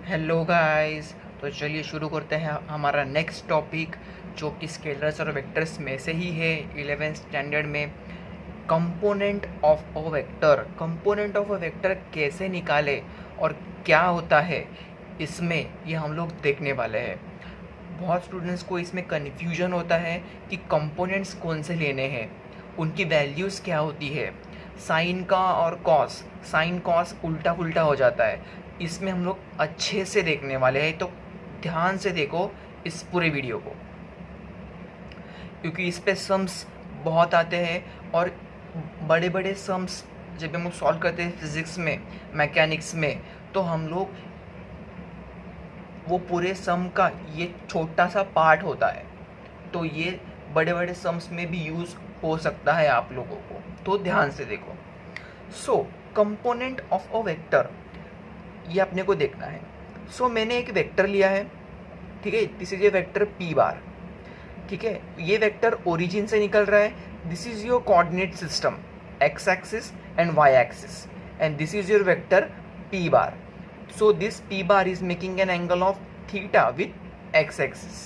Hello guys. तो चलिए शुरू करते हैं हमारा नेक्स्ट टॉपिक, जो कि स्केलर्स और वेक्टर्स में से ही है 11th स्टैंडर्ड में। Component of a vector. Component of a vector कैसे निकाले और क्या होता है इसमें, ये हम लोग देखने वाले हैं। बहुत स्टूडेंट्स को इसमें कन्फ्यूजन होता है कि कंपोनेंट्स कौन से लेने हैं, उनकी वैल्यूज़ क्या होती है। साइन का और कॉस, साइन कॉस उल्टा पुल्टा हो जाता है। इसमें हम लोग अच्छे से देखने वाले हैं, तो ध्यान से देखो इस पूरे वीडियो को, क्योंकि इस पे सम्स बहुत आते हैं। और बड़े बड़े सम्स जब हम लोग सॉल्व करते हैं फिज़िक्स में, मैकेनिक्स में, तो हम लोग वो पूरे सम का ये छोटा सा पार्ट होता है, तो ये बड़े बड़े सम्स में भी यूज़ हो सकता है आप लोगों को, तो ध्यान से देखो। सो कंपोनेंट ऑफ अ वेक्टर, ये अपने को देखना है। सो मैंने एक वेक्टर लिया है, ठीक है। This is a vector p bar, ठीक है। ये वेक्टर ओरिजिन से निकल रहा है। This is your coordinate system, x axis and y axis, and this is your vector p bar. So this p bar is making an angle of theta with x axis.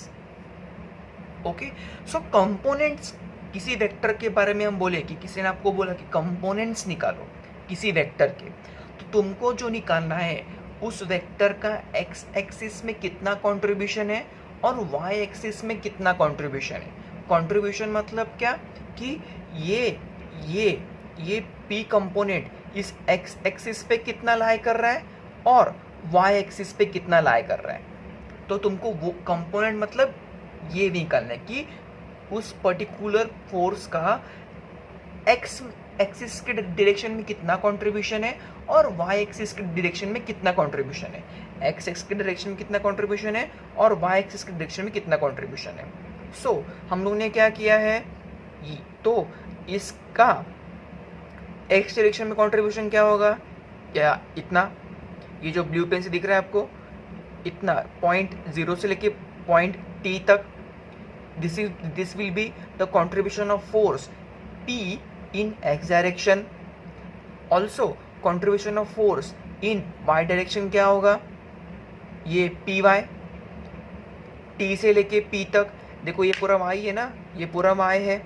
Okay, so components, किसी vector के बारे में हम बोले कि किसी ने आपको बोला कि कंपोनेंट्स निकालो किसी वेक्टर के, तो तुमको जो निकालना है उस वेक्टर का x एक्सिस में कितना कंट्रीब्यूशन है और y एक्सिस में कितना कंट्रीब्यूशन है। कंट्रीब्यूशन मतलब क्या कि ये p कंपोनेंट इस x एक्सिस पे कितना लाई कर रहा है और y एक्सिस पे कितना लाई कर रहा है। तो तुमको वो कंपोनेंट मतलब ये निकालना है कि उस पर्टिकुलर फोर्स का x एक्सिस के डायरेक्शन में कितना कंट्रीब्यूशन है और y एक्सिस के डायरेक्शन में कितना कंट्रीब्यूशन है। x एक्सिस के डायरेक्शन में कितना कंट्रीब्यूशन है और y एक्सिस के डायरेक्शन में कितना कंट्रीब्यूशन है। सो हम लोग ने क्या किया है, तो इसका x डायरेक्शन में कंट्रीब्यूशन क्या होगा, क्या इतना, ये जो ब्लू पेन से दिख रहा है आपको, इतना पॉइंट 0 से लेके पॉइंट t तक, this will be the contribution of force p in x direction. Also contribution of force in y direction क्या होगा, ये py, t से लेके p तक। देखो ये पूरा y है ना, ये पूरा y है।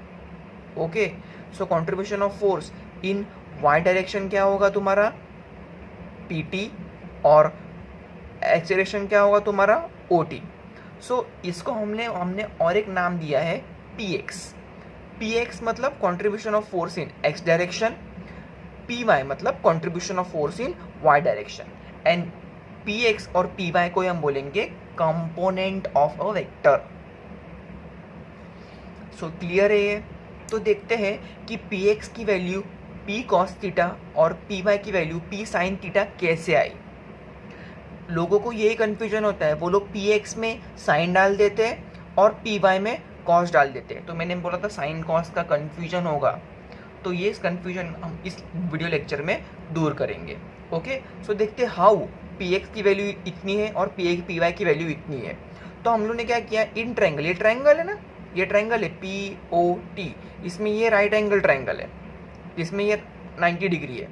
Okay, so contribution of force in y direction क्या होगा तुम्हारा, pt, और एक्सेलरेशन क्या होगा तुम्हारा, OT। सो इसको हमने और एक नाम दिया है px। px मतलब contribution of force in x direction, py मतलब contribution of force in y direction, and px और py को हम बोलेंगे component of a vector. So clear है ये। तो देखते हैं कि px की वैल्यू p cos थीटा और py की वैल्यू p sin थीटा कैसे आई। लोगों को यही कन्फ्यूजन होता है, वो लोग px में साइन डाल देते हैं और py में कॉस डाल देते हैं। तो मैंने बोला था साइन कॉस का कन्फ्यूजन होगा, तो ये कन्फ्यूजन हम इस वीडियो लेक्चर में दूर करेंगे। ओके, सो देखते हैं हाउ px की वैल्यू इतनी है और py की वैल्यू इतनी है। तो हम लोग ने क्या किया, इन ट्रायंगल, ये ट्रायंगल है ना, ये ट्रायंगल है POT, इसमें ये राइट एंगल ट्रायंगल है, जिसमें ये 90 डिग्री है।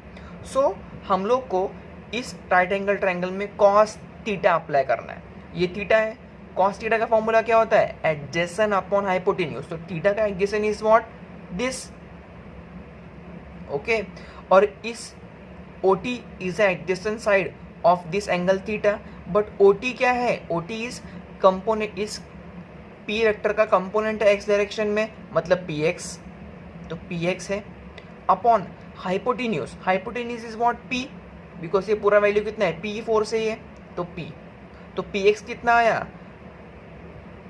सो हम लोग को इस राइट एंगल ट्रायंगल में कॉस थीटा अप्लाई करना है। ये थीटा है, कॉस थीटा का फॉर्मूला क्या होता है, एडजेसेंट अपॉन हाइपोटेन्यूज। तो थीटा का adjacent is what, this. Okay, और इस OT is the adjacent side of this angle theta. But OT क्या है, OT इज कंपोनेंट, इस P वेक्टर का कंपोनेंट है x डायरेक्शन में, मतलब px, तो px है, upon hypotenuse. Hypotenuse is what, p, because ये पूरा वैल्यू कितना है, p4 से ही है, तो p, तो px कितना आया,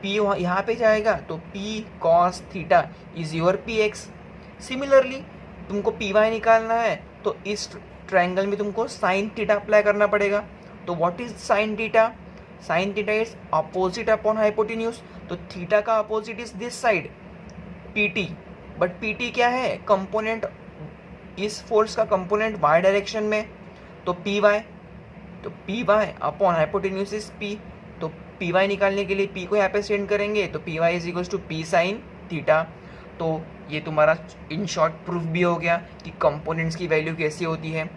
p यहाँ पे जाएगा, तो p cos theta is your px। Similarly तुमको py निकालना है, तो इस ट्रायंगल में तुमको साइन थीटा अप्लाई करना पड़ेगा। तो what is sine theta, sine theta is opposite upon hypotenuse. तो थीटा का opposite is this side, pt, but pt क्या है, कंपोनेंट, इस फोर्स का कंपोनेंट y डायरेक्शन में, तो py, तो py upon hypotenuse is p। तो py निकालने के लिए p को यहाँ पे सेंड करेंगे, तो py is equals to p sine theta. तो ये तुम्हारा इन शॉर्ट प्रूफ भी हो गया कि कंपोनेंट्स की वैल्यू कैसी होती है।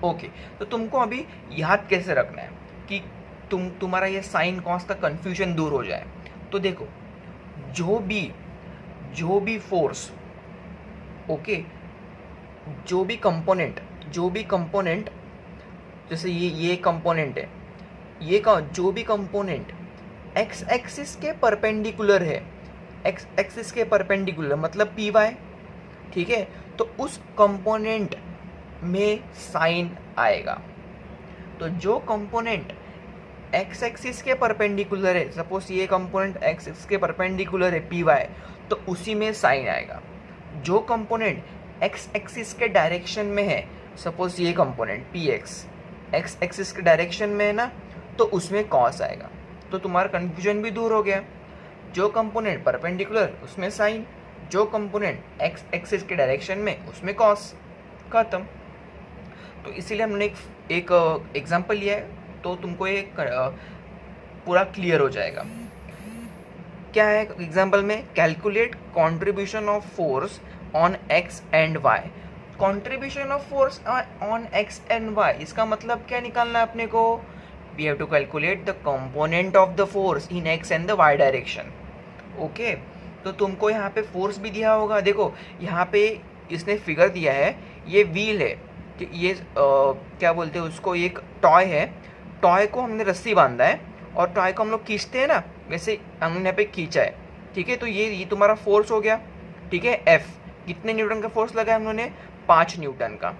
ओके, तो तुमको अभी याद कैसे रखना है कि तुम्हारा ये साइन कॉस का कन्फ्यूजन दूर हो जाए। तो देखो, जो भी फोर्स, ओके, जो भी कंपोनेंट जैसे ये कंपोनेंट है, जो भी कंपोनेंट एक्स एक्सिस के परपेंडिकुलर है, एक्स एक्सिस के परपेंडिकुलर मतलब पी वाई, ठीक है, तो उस कंपोनेंट में साइन आएगा। तो जो कंपोनेंट एक्स एक्सिस के परपेंडिकुलर है, सपोज ये कंपोनेंट एक्स एक्सिस के परपेंडिकुलर है पी वाई, तो उसी में साइन आएगा। जो कंपोनेंट एक्स एक्सिस के डायरेक्शन में है, सपोज ये component P x x axis के डायरेक्शन में है ना, तो उसमें कॉस आएगा। तो तुम्हारा कन्फ्यूजन भी दूर हो गया। जो कंपोनेंट परपेंडिकुलर उसमें साइन, जो कंपोनेंट एक्स एक्सिस के डायरेक्शन में उसमें कॉस, खत्म। तो इसीलिए हमने एक एग्जांपल लिया है, तो तुमको एक पूरा क्लियर हो जाएगा। क्या है एग्जांपल में? Calculate contribution of force on x and y. Contribution of force on x and y, इसका मतलब क्या निकालना है अपने को? We have to calculate the component of the force in x and the y direction. Okay, तो तुमको यहाँ पे फोर्स भी दिया होगा। देखो यहाँ पे इसने फिगर दिया है, ये व्हील है, ये क्या बोलते हैं उसको, एक टॉय है। टॉय को हमने रस्सी बांधा है और टॉय को हम लोग खींचते हैं ना, वैसे हमने यहाँ पे खींचा है, ठीक है। तो ये तुम्हारा फोर्स हो गया, ठीक है। एफ कितने न्यूटन का फोर्स लगा है हम लोगों ने? 5 न्यूटन का।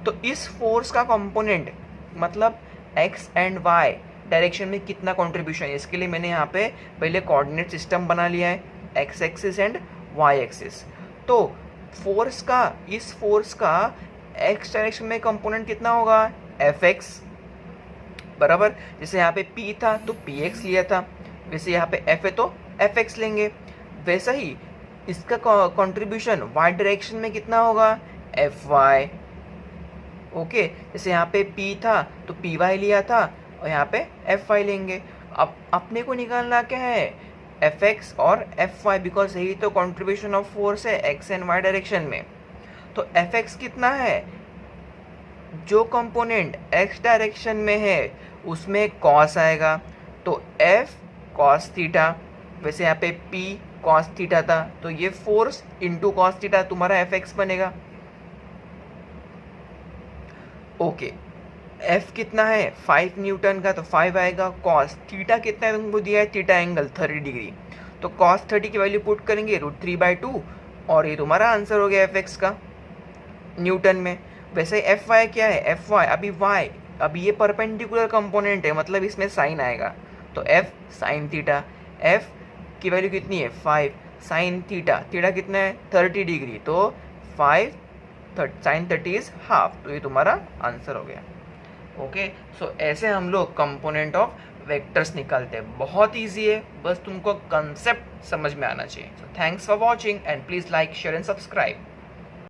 तो इस फोर्स का कंपोनेंट मतलब एक्स एंड वाई डायरेक्शन में कितना कंट्रीब्यूशन है, इसके लिए मैंने यहाँ पे पहले कोऑर्डिनेट सिस्टम बना लिया है, x axis and y axis. तो फोर्स का, इस फोर्स का एक्स डायरेक्शन में कंपोनेंट कितना होगा? एफ एक्स, बराबर। जैसे यहाँ पे P था तो PX लिया था, वैसे यहाँ पे F है तो FX लेंगे। वैसा ही इसका कंट्रीब्यूशन y डायरेक्शन में कितना होगा? FY। ओके, जैसे यहाँ पे P था तो PY लिया था और यहाँ पे FY लेंगे। अब अपने को निकालना क्या है? FX और FY, बिकॉज यही तो कंट्रीब्यूशन ऑफ फोर्स है x एंड y डायरेक्शन में। तो FX कितना है? जो कंपोनेंट x डायरेक्शन में है उसमें कॉस आएगा, तो F कॉस थीटा। वैसे यहाँ पे P कॉस थीटा था, तो ये फोर्स इंटू कॉस थीटा तुम्हारा FX बनेगा। ओके, F कितना है? 5 न्यूटन का, तो 5 आएगा। कॉस थीटा कितना है तुमको दिया है? थीटा एंगल 30 डिग्री, तो कॉस 30 की वैल्यू पुट करेंगे √3/2 और ये तुम्हारा आंसर हो गया FX का न्यूटन में। वैसे FY क्या है? FY अभी ये परपेंडिकुलर कंपोनेंट है, मतलब इसमें साइन आएगा, तो F साइन थीटा। F की वैल्यू कितनी है? 5 साइन थीटा, थीटा कितना है? 30 डिग्री, तो 5 साइन 30 इज हाफ, तो ये तुम्हारा आंसर हो गया। ओके, सो ऐसे हम लोग कंपोनेंट ऑफ वेक्टर्स निकालते हैं। बहुत ईजी है, बस तुमको कंसेप्ट समझ में आना चाहिए। So thanks for watching and please like, share and subscribe.